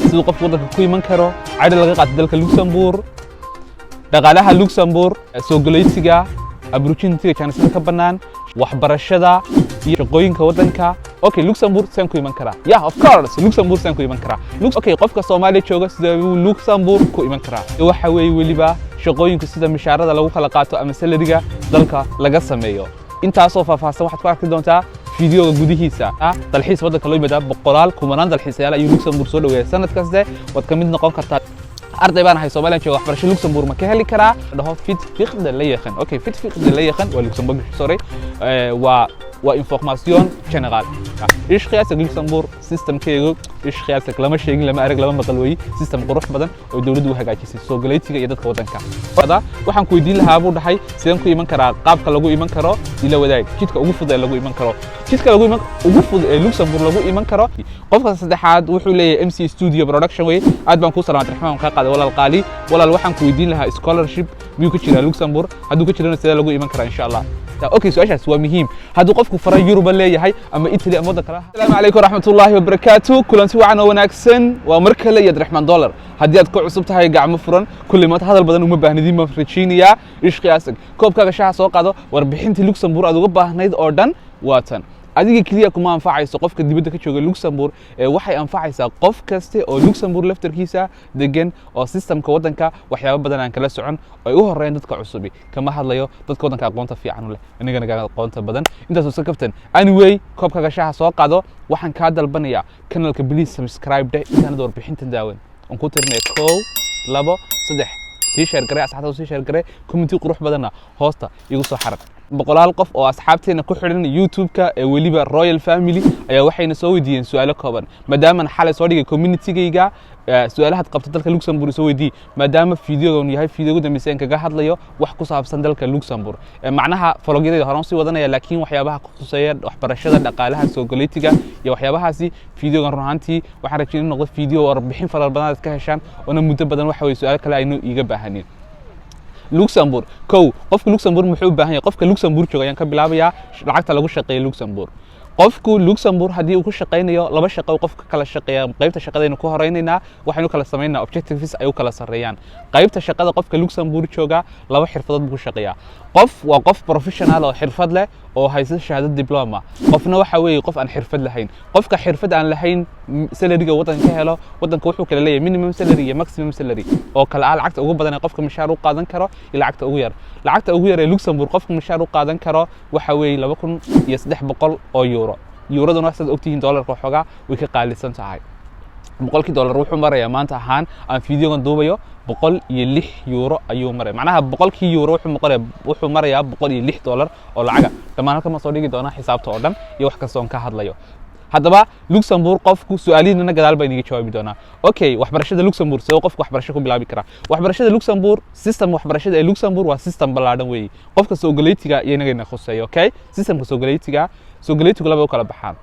sidoo qof wadanka ku iman karo caadi laga qaato dalka Luxembourg dhaqaalaha Luxembourg soo galeysiga opportunity chance ka banaan waxbarashada iyo shaqooyinka wadanka okay Luxembourg saan ku iman karaa yeah of course Luxembourg saan ku iman karaa okay qofka Soomaaliya jooga sida Luxembourg ku iman karaa waxa weey waliba shaqooyinka sida mishaarada lagu kala qaato ama salariga dalka laga sameeyo intaas oo faahfaahsan waxaad ku arki doontaa فيديو جوديهيسا dalxiis wadanka loo yimaado boqolaal kumanaan dalxiisayaal ayuu Luxembourg soo dhaweeyay sanad kasta wad ka mid noqon kartaa arday baan ahay Soomaaliya jooga waxbarasho Luxembourg ma ka heli karaa dhaho fit fiqda la yaqaan okay fit fiqda la yaqaan waa Luxembourg sorry waa information general ايش قياسك Luxembourg system keego ايش قياسك lama sheegin lama arag lama maqal way system qurux badan oo dawladdu hagaajisay soo galeytiga iyo dadka wadanka wada waxaan ku weydiin lahaa buu dhahay sideen ku iman karaa qaabka lagu iman karo ila wadaag jidka ugu fudud ee lagu iman karo jidka lagu iman ugu fudud ee Luxembourg lagu iman karo qofka saddexaad wuxuu leeyahay MC Studio Production way aad baan ku salaamay raxmaan ka qaaday walaal waxaan ku weydiin lahaa scholarship miyuu ka jira Luxembourg hadduu ka jirana sidee lagu iman karaa insha Allah اوكي سؤال سؤال مهم هذا قفكو فرا يوروبا ليهي اما ايطاليا اما ودنكا السلام عليكم ورحمه الله وبركاته كلنتي وعنا وناغسن ومركله يد رحمن دولار هدي aad ku cusub tahay gacmo furan kulli ma hadal badan uma baahnidin ma Virginia ish qiyaasag koobkaaga shaah soo qaado warbixintii Luxembourg aad uga baahnayd oo dhan waatan adiga kaliya kuma anfacayso qofka dibadda ka jooga Luxembourg waxay anfacaysaa qof kasta oo Luxembourg laftarkiisa degan oo systemka wadanka waxyaabo badan aan kala socon ay u horeeyeen dadka cusub kama hadlayo dadka wadanka aqoonta fiican u leh aniga naga aqoonta badan intaas oo kaftan anyway koobkaaga shaah soo qaado waxaan ka dalbanayaa channelka please subscribe da intaan warbixinta daawan aan ku tirnay 1 2 3 sii share garee asxaabta sii share garee comment qurux badanna hoosta igu soo xarag boqolaal qof oo asxaabteena ku xidhan YouTube-ka ee waliba Royal Family ayaa waxayna soo weydiiyeen su'aalo kooban maadaama xalay soo dhigay community-gayga su'aalaha qabta dalka Luxembourg soo weydiiyay maadaama fiidiyogan yahay fiidiyoga dambeyseen kaga hadlayo wax ku saabsan dalka Luxembourg macnaha fologyada horaan sii wadanaya laakiin waxyaabaha ku khuseeya waxbarashada dhaqaalaha soo galeytiga iyo waxyaabahaasi fiidiyogan runaantii waxaan rajaynaa inuu noqdo fiidiyo warbixin fara badan aad ka heshaan oo muddo badan waxa way su'aalo kale aynu iiga baahaneen Luxembourg qofka Luxembourg muxuu u baahan yahay qofka Luxembourg jooga ayaan ka bilaabayaa lacagta lagu shaqeeyo Luxembourg qofku Luxembourg hadii uu ku shaqeynayo laba shaqo qofka kala shaqeeya qaybta shaqadeena ku horeynaynaa waxaanu kala sameeynaa objectives ay u kala sareeyaan qaybta shaqada qofka Luxembourg jooga laba xirfadood buu ku shaqeeyaa qof waa qof professional oo xirfad leh oo haysta shahaadad diploma qofna waxa weeye qof aan xirfad lahayn qofka xirfad aan lahayn salary-ga wadanka helo wadanka wuxuu kala leeyahay minimum salary iyo maximum salary oo kala lacagta ugu badan ee qofka mishaar u qaadan karo iyo lacagta ugu yar ee Luxembourg qofka mishaar u qaadan karo waxa weeye 2300 oo euro euroduna waxaad ogtihiin dollarka xogaa way ka qaalisan tahay boqolkii dollar wuxuu marayaa maanta ahaan aan fiidiyogan duubayo 106 euro ayuu maray macnaha boqolkii euro wuxuu marayaa 106 dollar oo lacaga dhamaan halka ma soo dhigi doona xisaabta oo dhan iyo wax kasta oo ka hadlayo haddaba Luxembourg qofku su'aalihiina gadaal baa inaga jawaabi doonaa okay waxbarashada Luxembourg soo qofku waxbarasho ku bilaabi kara waxbarashada Luxembourg system waxbarashada ee Luxembourg waa system ballaaran weey qofka soo galeytiga iyo inaga khuseeyo okay systemka soo galeytiga laba u kala baxaan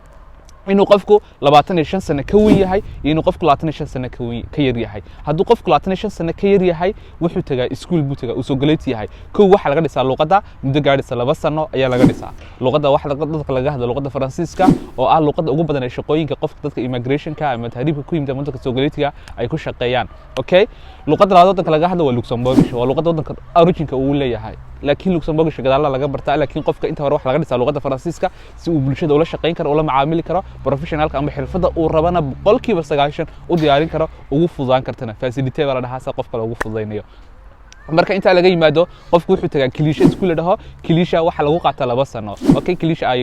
inuu qofku 25 sano ka weyn yahay iyo inuu qofku 25 sano ka yar yahay hadduu qofku 25 sano ka yar yahay wuxuu tagaa iskuul buu tagaa soo galeyti yahay waxa laga dhisaa luqadda muddo gaadhaysa 2 sano ayaa laga dhisaa luqadda waxa dadka laga hadlo luqadda Faransiiska oo ah luqadda ugu badan ee shaqooyinka qofka dadka immigration-ka ama tahriibka ku yimid wadanka soo galeytiga ay ku shaqeeyaan okay luqadda wadanka laga hadlo waa Luxembourgish waa luqadda wadanka origin-ka uu leeyahay laakiin Luxembourgish gadaal laga bartaa laakiin qofka inta hore wax laga dhisaa luqadda Faransiiska si uu bulshada ula shaqeyn karo oo la macaamili karo professionalka ama xirfadda uu rabana boqolkiiba 90 u diyaarin karo ugu fududaan kartana facility baa la dhahaa qofka lagu fududeynayo marka inta laga yimaado qofku wuxuu tagaa Kilisha iskuul dhaho Kilisha waxa lagu qaataa 2 sano okay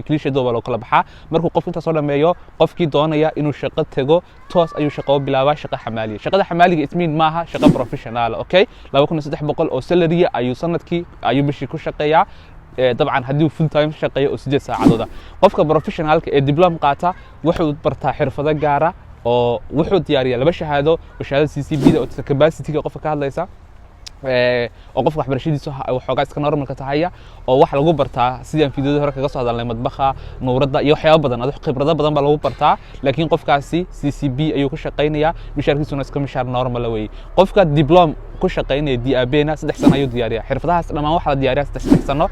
Kilisha dooba loo kala baxaa markuu qofku inta soo dhameeyo qofkii doonaya inuu shaqo tago toos ayuu shaqo bilaabaa shaqo xamaaliye shaqada xamaaliga ismiin maaha shaqo professional okay 2300 oo salary ayuu sanadkii ayuu bishii ku shaqeeyaa طبعا hadii full time shaqeeyo oo 8 saacadood qofka professionalka ee diploma qaata wuxuu bartaa xirfado gaar ah oo wuxuu diyaariyaa laba shahaado shahaadada CCB oo capacity-ga qofka ka hadlaysa oo qofka waxbarashadiisa waxoogaa iska normalka tahay oo wax lagu bartaa sidii aan fiidiyada hore kaga soo hadalnay madbaxa nuuradda iyo waxyaabo badan khibrado badan baa lagu bartaa laakiin qofkaasi CCB ayuu ku shaqeynayaa mishaarkiisuna iska mishaar normal weey qofka diploma ku shaqeynaya DAB-na 3 sano ayuu diyaariyaa xirfadahaas dhamaan waxa la diyaariyaa 3 sano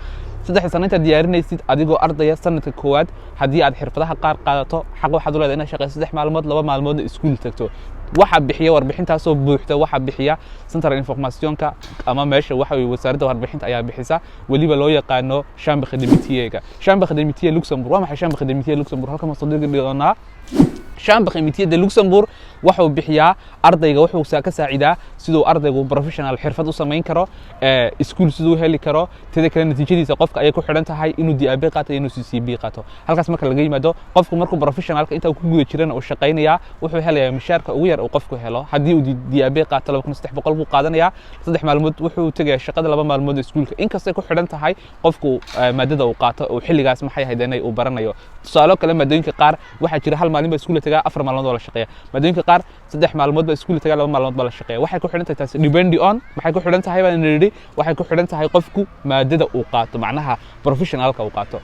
3 sano inta diyaarinaysid adigoo ardaya sanadka koowaad hadii aad xirfadaha qaar qaadato xaq waxaad u leedahay inaad shaqeyso 3 maalmood 2 maalmood iskuul tagto waxa bixiya warbixintaas oo buuxda waxa bixiya Central Informationka ama meesha waxa way wasaaradda warbixinta ayaa bixisa waliba loo yaqaano Chambre des Métiers Chambre des Métiers Luxembourg waa maxay Chambre des Métiers Luxembourg halka ma soo dhigi doonaa Chambre des Métiers de Luxembourg wuxuu bixiyaa ardayga wuxuu ka saacidaa sidoo ardaygu professional xirfad u sameyn karo iskuul sidoo heli karo tada kale natiijadiisa qofka ay ku xidhan tahay inuu DAB qaato inuu CCB qaato halkaas marka laga yimaado qofku markuu professionalka inta ku guda jirana oo shaqeynaya wuxuu helayaa mushaarka ugu yar oo qofku helo hadii uu DAB qaato 2300 buu qaadanayaa 3 maalmood wuxuu tagay shaqada 2 maalmood iskuulka inkastoo ku xidhan tahay qofku maadada uu qaato oo xilligaas maxay ahayd inay uu baranayo tusaale kale maadooyinka qaar waxa jira hal maalin ba iskuulka tagaa 4 maalmood wala shaqeeya maadooyinka qaar 3 maalmood ba iskuulka tagaa 2 maalmood bala shaqeeya waxay ku xidhan tahay taas depend on waxay ku xidhan tahay baan nidhi waxay ku xidhan tahay qofku maadada uu qaato macnaha professionalka uu qaato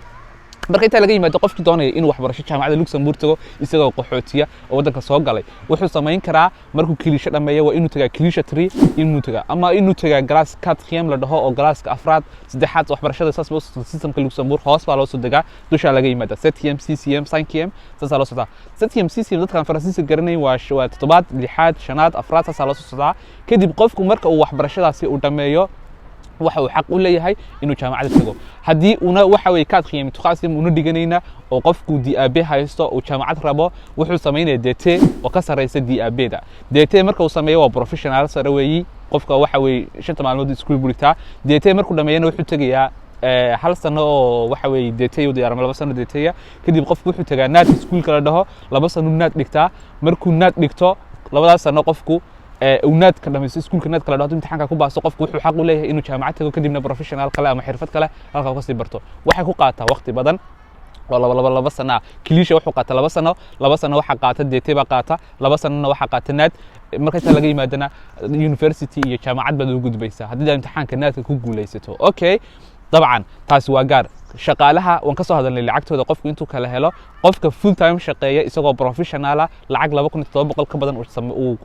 marka inta laga yimaado qofkii doonaya inuu waxbarasho jaamacadda Luxembourg tago isagoo qaxootiya oo wadanka soo galay wuxuu sameyn karaa markuu kilisha dhameeyo waa inuu tagaa kilisha 3 inuu tagaa ama inuu tagaa glass 4 la dhaho oo glasska afraad saddexaad waxbarashada systemka Luxembourg hoos baa loo soo degaa dusha laga yimaado 7 CCM 5 sasa loo socdaa 7 CCM dadka Faransiiska garanay waa toddobaad lixaad shanaad afraad sasa loo socdaa kadib qofku marka uu waxbarashadaasi uu dhameeyo waxa uu xaq u leeyahay inuu jaamacad tago hadii una waxa way ka qiimto khaasim una dhiganayna oo qofku DAB haysto oo jaamacad rabo wuxuu sameeyay DT oo ka sareysa DAB-da DT marka uu sameeyo waa professional sare weeyi qofka waxa way 5 maalmood iskuul burigtaa DT markuu dhameeyana wuxuu tagayaa hal sano oo waxa way DT u diyaar 2 sano DT kadib qofku wuxuu tagaa naad iskuul kala dhaho 2 sano naad dhigtaa markuu naad dhigto 2 sano qofku وناد كلام سكول كناد كلا دهتو امتحانka ku baaso qofku wuxuu xaq u leeyahay inuu jaamacad tago kadibna professional kale ama xirfad kale halka ka sii barto waxay ku qaataa waqti badan oo laba sano kilisha wuxuu qaataa 2 sano 2 sano waxa qaata DT ba qaata 2 sano waxa qaata naad marka inta laga yimaadana university iyo jaamacad baad ugu gudbaysaa hadii imtixaanka naadka ku guuleysato okay طبعا taasi waa gaar shaqaalaha waan ka soo hadalnay lacagtooda qofku intuu kala helo qofka full time shaqeeya isagoo professional lacag 2700 ka badan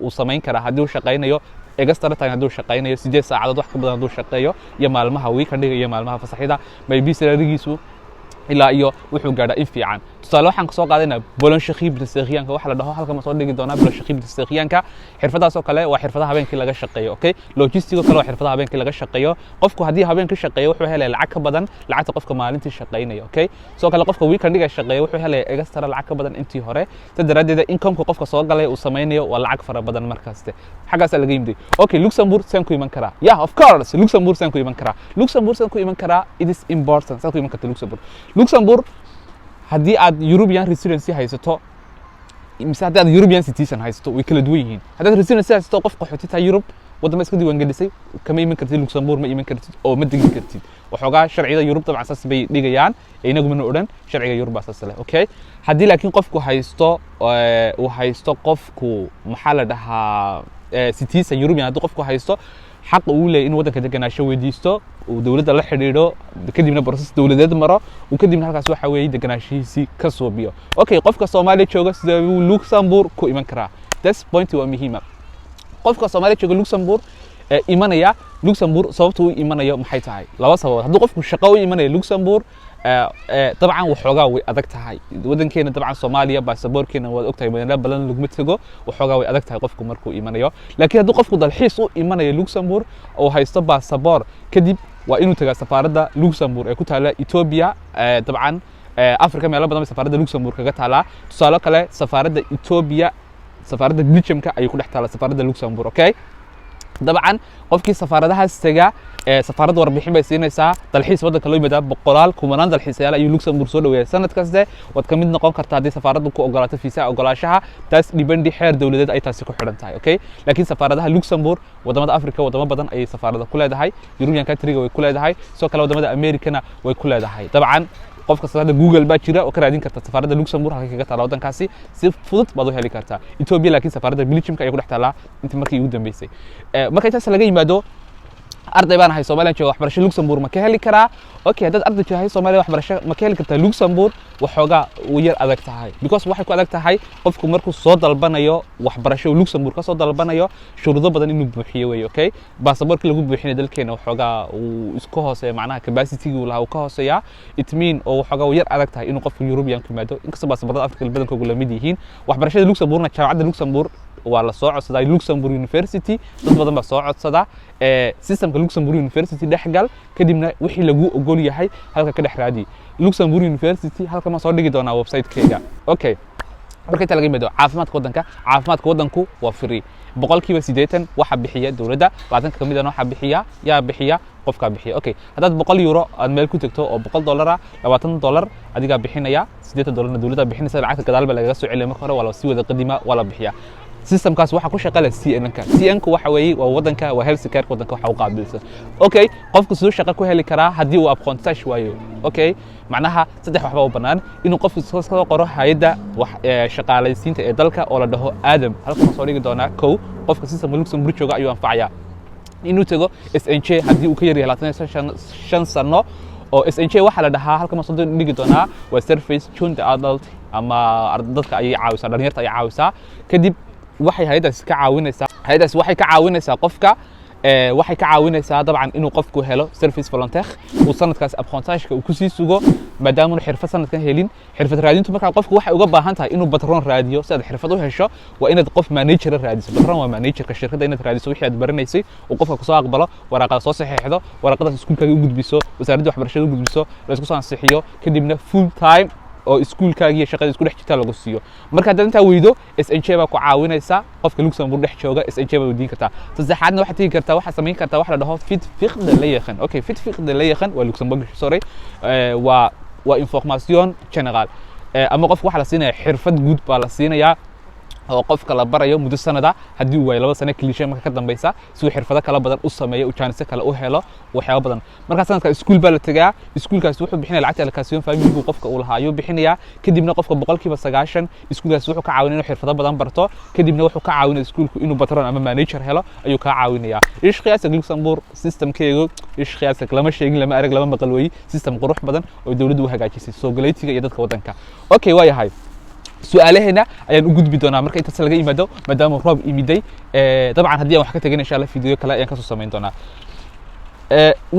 uu sameyn kara hadii uu shaqeynayo extra time hadii uu shaqeynayo 8 saacadood wax ka badan hadii uu shaqeeyo iyo maalmaha weekendiga iyo maalmaha fasaxida maybe salarigiisu ilaa iyo wuxuu gaadhaa in fiican tusaale waxaan ka soo qaadayna bolonshaqi bilseeqiyaanka waxa la dhaho halka ma soo dhigi doonaa bolonshaqi bilseeqiyaanka xirfadaas oo kale waa xirfadaha habeenkii laga shaqeeyo okay logistics kale waa xirfadaha habeenkii laga shaqeeyo qofku hadii habeenkii shaqeeyo wuxuu helay lacag ka badan lacagta qofka maalintii shaqeynaya okay soo kale qofka weekendiga shaqeeyo wuxuu helay extra lacag ka badan intii hore sadaradeeda income-ka qofka soo galay uu sameynayo waa lacag fara badan markaaste xagaas laga yimid okay Luxembourg saan ku iman karaa yeah of course Luxembourg saan ku iman karaa Luxembourg saan ku iman karaa it is important saan ku iman kartaa Luxembourg hadii aad European residency haysato mise hadii aad European citizen haysato way kala duwan yihiin hadii residency haysato qof qaxootita Europe wadama iska diiwaan gelisay kama iman kartid Luxembourg ma iman kartid oo ma degi kartid waxoogaa sharciyada Europe tabcan saas bay dhigayaan inagu ma oran sharciga Europe baa saas leh okay hadii laakiin qofku haysto qofku maxaa la dhahaa citizen European hadii qofku haysto xaq uu leeyahay in wadanka deganaasho weydiisto oo dawladda la xiriiro kadibna process dawladeed maro oo kadibna halkaas waxa weey deganaashihiisi ka soo biyo okay qofka Soomaaliya jooga sida Luxembourg ku iman kara this point waa muhiim qofka Soomaaliya jooga Luxembourg imanaya Luxembourg sababtu uu imanayo maxay tahay laba sababood haddii qofku shaqo u imanayo Luxembourg طبعا وحوغا way adag tahay wadankeena dabcan Soomaaliya baasaboorkeena waa ogtahay meelo badan lagu tago waxoogaa way adag tahay qofku markuu imanayo laakiin haddii qofku dalxiis u imanayo Luxembourg oo haysto baasaboor kadib waa inuu tagaa safaaradda Luxembourg ee ku taala Ethiopia dabcan Afrika meelo badan safaaradda Luxembourg kaga taala tusaale kale safaaradda Ethiopia safaaradda Belgiumka ay ku dhex taala safaaradda Luxembourg okay dabcan qofkii safaaradahaas taga safaaradda warbixin bay siinaysaa dalxiis wadanka loo yimaado boqolaal kumanaan dalxiisayaal ayuu Luxembourg soo dhaweeyay sanad kaste wad ka mid noqon kartaa hadii safaaraddu ku ogolaato fiisa ogolaashaha taas dhibanti xeer dawladeed ay taasi ku xidhan tahay okay laakiin safaaradaha Luxembourg wadamada Afrika wadamo badan ay safaarada ku leedahay European country way ku leedahay soo kale wadamada Americana way ku leedahay dabcan qofka safaarada Google baa jira oo ka raadin karta safaarada Luxembourg halka kaga taala wadankaasi si fudud baad u heli kartaa Ethiopia laakiin safaarada Belgiumka ay ku dhex taala inta markii ugu dambeysay marka intaas laga yimaado arday baan ahay Soomaaliya jooga waxbarasho Luxembourg ma ka heli karaa okay dad arday jooga Soomaaliya waxbarasho ma ka heli kartaa Luxembourg waxooga uu yar adag tahay because waxay ku adag tahay qofku markuu soo dalbanayo waxbarasho Luxembourg ka soo dalbanayo shuruudo badan inuu buuxiyo way okay baasaboorka lagu buuxinayo dalkeena waxooga uu isku hooseeyo macnaha capacity-ga uu lahaa ka hooseeya it mean oo waxooga uu yar adag tahay inuu qofku European ku yimaado inkastoo baasaboorada Afrika badankoodu la mid yihiin waxbarashada Luxembourgna jaamacadda Luxembourg waa la soo codsaday Luxembourg University dad badan baa soo codsada systemka Luxembourg University dhexgal kadibna wixii lagu ogol yahay halka ka dhex raadi Luxembourg University halka ma soo dhigi doonaa website-keega okay marka inta laga yimaado caafimaadka wadanku waa free boqolkiiba 80 waxa bixiya dawladda 20 ka mid ah waxa bixiya qofka bixiya okay hadaad 100 euro aad meel ku tagto oo $100 $20 adiga bixinaya $8 dawladda bixinaysa lacagta gadaalba laga soo celiyo marka hore wala si wada qadima wala bixiya systemkaas waxa ku shaqeeya CNN-ka waxa weeye waa wadanka waa health care wadanka waxa uu qaabilsan okay qofku sidoo shaqo ku heli karaa hadii uu apprentice waayo okay macnaha saddex waxba u banaan inuu qofku soo qoro hay'adda shaqaalaysiinta ee dalka oo la dhaho Adam halka soo dhigi doona qofka system Luxembourg jooga ayuu anfacaya inuu tago SNJ hadii uu ka yar yahay 25 sano oo SNJ waxa la dhahaa halka ma soo dhigi doona waa service joint adult ama dadka ay caawisaa dhalinyarta ay caawisaa kadib waxay hay'adaas ka caawinaysaa qofka waxay ka caawinaysaa dabcan inuu qofku helo service volunteer oo sanadkaas apprentissage uu ku sii sugo maadaama uu xirfad sanadkan helin xirfad raadintu marka qofku waxay uga baahan tahay inuu patron raadiyo si aad xirfad u hesho waa inaad qof manager raadiso patron waa managerka shirkadda inaad raadiso wixii aad baranaysay oo qofka ku soo aqbalo waraqada soo saxiixdo waraqadaas iskuulkaaga u gudbiso wasaaradda waxbarashada u gudbiso la isku soo ansixiyo kadibna full time oo iskuulkaaga iyo shaqada isku dhex jirta lagu siiyo marka hadda inta weydo SNJ baa ku caawinaysa qofka Luxembourg dhex jooga SNJ baa wadiin kartaa saddexaadna waxa tigi kartaa waxa sameyn kartaa waxa la dhaho fit fiqda la yaqaan okay fit fiqda la yaqaan waa Luxembourg sorry waa information general ama qofka waxa la siinaya xirfad guud baa la siinaya oo qofka la barayo muddo sanada hadii uu way 2 sano kaliya marka ka dambaysa si uu xirfado kala badan u sameeyo u chance kala u helo waxyaabo badan marka sanadka iskuul baa la tagaa iskuulkaas wuxuu bixinaya lacagta allocation family qofka uu lahaa ayuu bixinaya kadibna qofka boqolkiiba 90 iskuulkaas wuxuu ka caawinaya inuu xirfado badan barto kadibna wuxuu ka caawinaya iskuulku inuu patron ama manager helo ayuu ka caawinaya ishqiyaas Luxembourg systemkeegu ishqiyaas lama sheegin lama arag lama maqal way system qurux badan oo dawladdu u hagaajisay soo galeytiga iyo dadka wadanka okay waa yahay su'aalaheena ayaan u gudbi doonaa marka inta laga yimaado maadaama roob imiday dabcan hadii aan wax ka tagay insha Allah video kale ayaan ka soo sameyn doonaa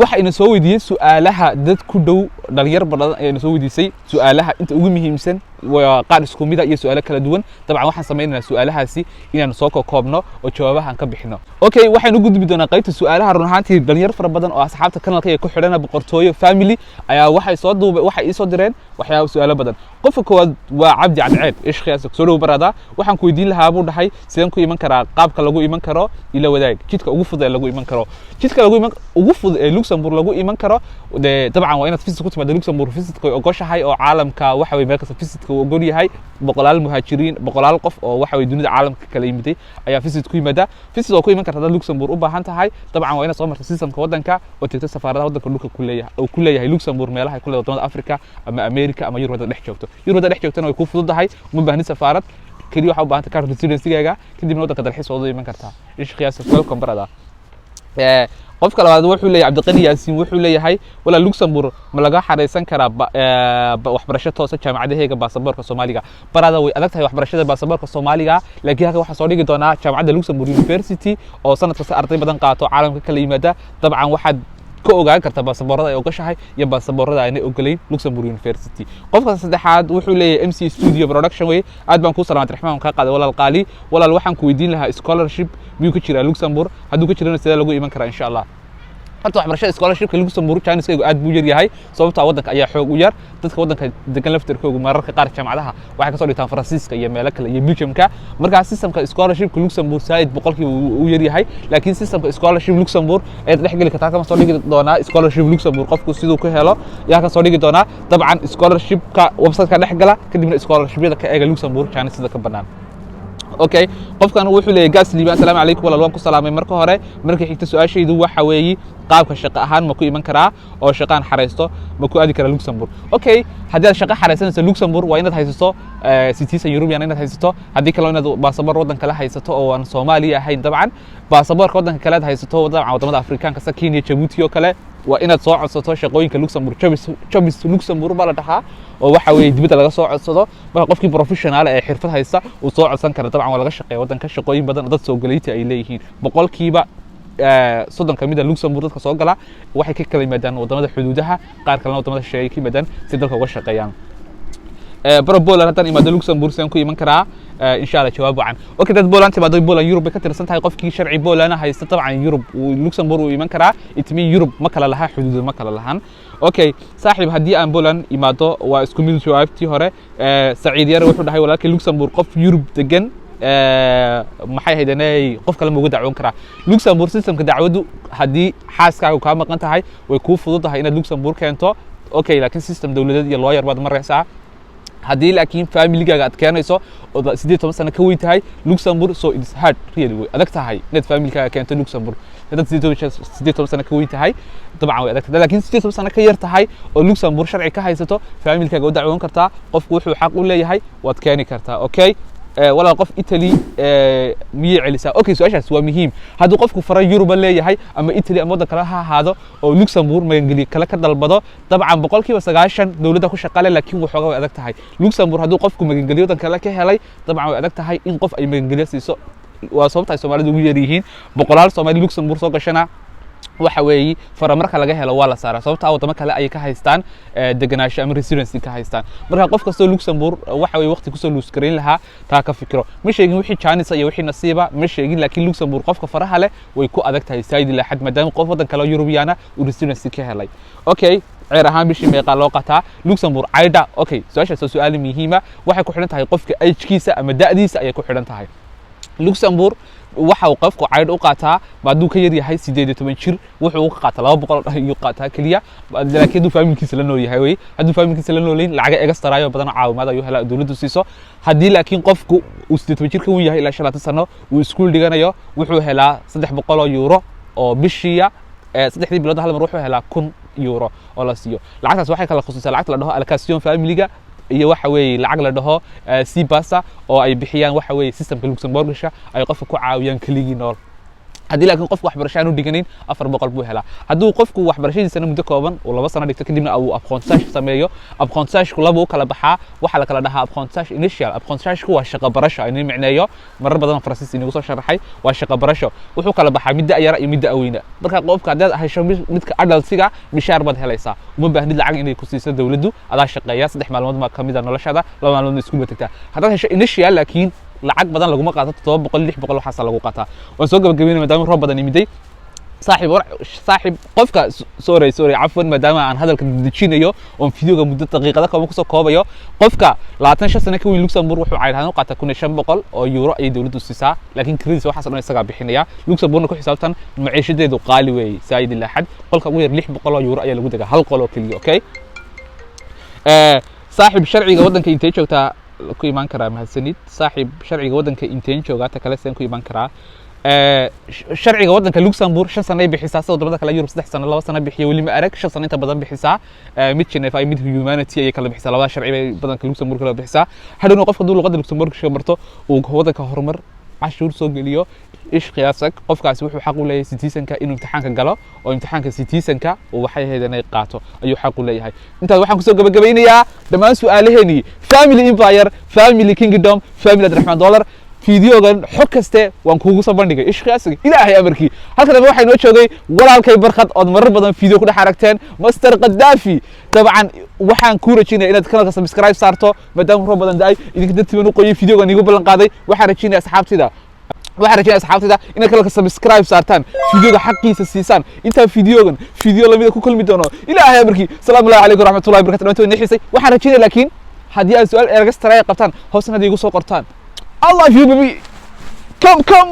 waxa ina soo weydiiyay su'aalaha dad ku dhow dhalinyar badan ayaan soo weydiisay su'aalaha inta ugu muhiimsan waa qaar isku mid ah iyo su'aalo kala duwan dabcan waxaan sameynaynaa su'aalahaasi inaan soo koobno oo jawaabahan ka bixino okay waxaan u gudbi doonaa qaybta su'aalaha run ahaantii dhalinyar fara badan oo asxaabta kanalka ay ku xidhana boqortooyo family ayaa waxay soo direen waxyaabo su'aalo badan qofka koowaad waa Cabdi Cadceed ishqiyaas soo dhow barada waxaan ku weydiin lahaa buu dhahay sideen ku iman karaa qaabka lagu iman karo ila wadaag jidka ugu fudud ee lagu iman karo ugu fudud ee Luxembourg lagu iman karo dabcan waa inaad visit ku timaado Luxembourg visit-ka ogoshahay oo caalamka waxa way meel kasta visit uu ogol yahay boqolaal muhaajiriin boqolaal qof oo waxa way dunida caalamka kala yimiday ayaa visit ku yimada visit oo ku iman kartaa Luxembourg u baahan tahay dabcan waa inaad soo marto systemka wadanka oo tagto safaaradaha wadanka dhulka ku leeyahay Luxembourg meelaha ku leeyahay wadamada Afrika ama America ama Yurub dhex joogto Yurub dhex joogtana way ku fududahay uma baahni safaarad kaliya waxa u baahan tahay residency-gaaga kadibna wadanka dalxiis oo iman kartaa ishqiyaas welcome barada qofka labaad wuxuu leeyahay Cabdiqani Yaasiin wuxuu leeyahay wala Luxembourg ma laga xareysan karaa waxbarasho toos ah jaamacadaheega baasaboorka Soomaaliga barada way adag tahay waxbarashada baasaboorka Soomaaliga laakiin halka waxa soo dhigi doonaa jaamacadda Luxembourg University oo sanadka arday badan qaato caalamka kala yimaada dabcan waxaad ka ogaan kartaa baasaboorada ay ogashahay iyo baasaboorada ay ogoleyn Luxembourg University qofka saddexaad wuxuu leeyahay MC Studio Production way aad baan ku salaamay Raxmaan ka qaaday walaal waxaan ku weydiin lahaa scholarship miyuu ka jiraa Luxembourg hadduu ka jirana sida lagu iman karaa insha Allah horta waxbarashada scholarship-ka Luxembourg Chinese-ka aad buu yar yahay sababtoo wadanka ayaa xoog u yar dadka wadanka degan laftirkooda mararka qaar jaamacadaha waxay ka soo dhigtaan Faransiiska iyo meelo kale iyo Belgium-ka marka systemka scholarship-ka Luxembourg saaid boqolkiiba uu yar yahay laakiin systemka scholarship Luxembourg ee dhex gali kartaa kama soo dhigi doonaa scholarship Luxembourg qofku sidoo ku helo yaa ka soo dhigi doonaa dabcan scholarship-ka website-ka dhex gala kadibna scholarship-yada ka eega Luxembourg Chinese-da ka banaan okay qofkan wuxuu leeyahay gaas liibaan assalaamu calaykum walaal waan ku salaamay marka hore markii xigta su'aashaydu waxa weeye qaabka shaqo ahaan ma ku iman karaa oo shaqaan xareysto ma ku aadi karaa Luxembourg okay haddii aad shaqo xareysanayso Luxembourg waa inaad haysato citizen European inaad haysato haddii kale inaad baasaboor wadan kale haysato oo aan Soomaaliya ahayn dabcan baasaboorka wadanka kale aad haysato wadamada Afrikaanka sida Kenya Djibouti oo kale waa inaad soo codsato shaqooyinka Luxembourg jobs Luxembourg baa la dhahaa oo waxa weeye dibadda laga soo codsado marka qofkii professional ee xirfad haysta uu soo codsan kara dabcan waa laga shaqeeyo wadanka shaqooyin badan dad soo galeeyay ay leeyihiin boqolkiiba 30 kamid ah Luxembourg dadka soo gala waxay ka kala yimaadaan wadamada xuduudaha qaar kalena wadamada shisheeye ka yimaadaan si dalka uga shaqeeyaan برا بولان هدان إمادة لوكسمبورغ سان كو إيمان كرا إن شاء الله جواب عن أوكي داد بولان تبادل بولان يوروب بكتر سنتها قف كي شرعي بولان هايست طبعا يوروب ولوكسمبورغ وإيمان كرا إتمي يوروب ما كلا لها حدود ما كلا لهان أوكي صاحب هدي أن بولان إمادة وإسكوميل جوابتي هره سعيد يار وحده هاي ولكن لوكسمبورغ قف يوروب دجن maxay haydanay qof kale ugu dacwoon karaa Luxembourg systemka dacwadu hadii xaaskaagu ka maqan tahay way ku fududahay inaad Luxembourg keento okay laakiin system dawladeed iyo lawyer baad maraysaa hadii laakiin family-gaaga aad keenayso oo 18 sano ka weyn tahay Luxembourg so it's hard really way adag tahay inaad family-gaaga keento Luxembourg dad 18 sano ka weyn tahay dabcan way adag tahay laakiin 18 sano ka yar tahay oo Luxembourg sharci ka haysato family-gaaga u dacwoon kartaa qofku wuxuu xaq u leeyahay waad keeni kartaa okay ولا قف إيطالي مية عليسا أوكي سؤال سوا مهم هذا قف كفر يوروبا ليه هاي أما إيطالي أمود كلها هذا أو لوكسمبورغ ما ينقلي كلا كذا البضاء طبعا بقول كي وسجاشن دولة أخو شقالة لكن وحاجة أدك تهاي لوكسمبورغ هذا قف كم ينقلي وتن كلا كهلاي طبعا أدك تهاي إن قف أي ينقلي سيسو وصوبت هاي سومالي دوغي يريهين بقولال سومالي لوكسمبورغ سو قشنا waxa weey faramarka laga helo waa la saaraa sababta wadamo kale ay ka haystaan deganaansho ama residency ka haystaan marka qof kasta Luxembourg waxa weey waqti ku soo luus gareyn lahaa taa ka fikiro ma sheegin wixii chance iyo wixii nasiiba ma sheegin laakiin Luxembourg qofka faraha leh way ku adag tahay saayid ilaa xad maadaama qof wadan kale Europeana uu residency ka helay okay ceer ahaan bishii meeqa loo qataa Luxembourg ayda okay su'aal muhiima waxay ku xidhan tahay qofka age-kiisa ama da'diisa ay ku xidhan tahay Luxembourg waxa uu qofku cayd u qaataa baaduu ka yar yahay 18 jir wuxuu ka qaataa 200 iyo qaataa kaliya laakiin familkiisa la nool yahay way haduu familkiisa la nooleyn lacag extra badan caawimaad ayuu helaa dawladdu siiso hadii laakiin qofku uu 18 jir ka weyn yahay ilaa 5 sano uu iskuul dhiganayo wuxuu helaa 300 euro oo bishiya saddexdii bilood hal mar wuxuu helaa 1000 euro oo la siiyo lacagtaas waxay kala khusaysaa lacagta la dhaho allocation family-ga iyo waxa weey lacag la dhaho Sibasa oo ay bixiyaan waxa weey systemka Luxembourgisha ay qofka ku caawiyaan kaligi nool hadii laakiin qofku waxbarasho u dhiganin 400 buu helaa haduu qofku waxbarashadiisa muddo kooban oo 2 sano dhigto kadibna uu apprentissage sameeyo apprentissage laba uu kala baxaa waxa la kala dhahaa apprentissage initial apprentissage waa shaqo barasho ay micneeyo marar badan Faransiis inagu soo sharaxay waa shaqo barasho wuxuu kala baxaa midda yar iyo midda aweyna marka qofka hadaad hayso midka adultsiga mishaar baad helaysaa uma baahnid lacag inay ku siiso dawladdu adaa shaqeeya 3 maalmood ma kamid ah noloshada 2 maalmood iskuul tagtaa hadaad hesho initial laakiin lacag badan lagu ma qaato 700 600 waxa lagu qaataa waan soo gabagabeynaa maadaama roob badan imiday saaxib qofka sorry afwan maadaama aan hadalka dejinayo oo fiidiyoga muddo daqiiqada kooban ku soo koobayo qofka 25 sano ka weyn Luxembourg wuxuu caydhaan u qaataa 1500 oo euro ay dawladdu siisaa laakiin credit waxa soo isaga bixinaya Luxembourg ku xisaabtan maciishadeedu qaali weey saayid ilaa xad qolka ugu yar 600 euro ayaa lagu dagaa hal qol oo kaliya okay saaxib sharciga wadanka intee joogtaa ku iman karaa mahadsanid saaxib sharciga wadanka inteen jooga ta kale seen ku iman karaa sharciga wadanka Luxembourg 5 sano ay bixisaa wadamada kale Europe 3 sano 2 sano bixiyo wali ma arag 5 sano inta badan bixisaa mid Geneva ay mid humanity ay kala bixisaa labada sharci bay badanka Luxembourg kala bixisaa hadhow qofka duu luqadda Luxembourg ka barto uu wadanka horumar cashuur soo geliyo ish qiyaasak qofkaasi wuxuu xaq u leeyahay citizenka inuu imtixaanka galo oo imtixaanka citizenka uu waxay heedanay qaato ayuu xaq u leeyahay intaas waxaan ku soo gabagabeynayaa dhammaan su'aalaheeni family empire family kingdom family Abdurrahman dollar fiidiyogan xog kaste waan kuugu soo bandhigay ish qiyaasak ilaahay amarkii halkan waxa inoo joogay walaalkay barkhad oo marar badan fiidiyo ku dhaxaragteen master Qaddafi dabcan waxaan ku rajaynayaa inaad kanalka subscribe saarto maadaama roob badan daay idinka dadtiina u qoyay fiidiyogan igu ballan qaaday waxaan rajaynayaa asxaabtida إنك كلك سبسكرايب سارتان فيديو حقي سيسان أنت فيديو لميدا كل مدونه إلى هاي أمريكي السلام عليكم ورحمة الله وبركاته أنتوا نحسي وحنا لكن هذه السؤال إرجع ترى قبطان هو سنة يقول سو قرطان الله يجيب بي كم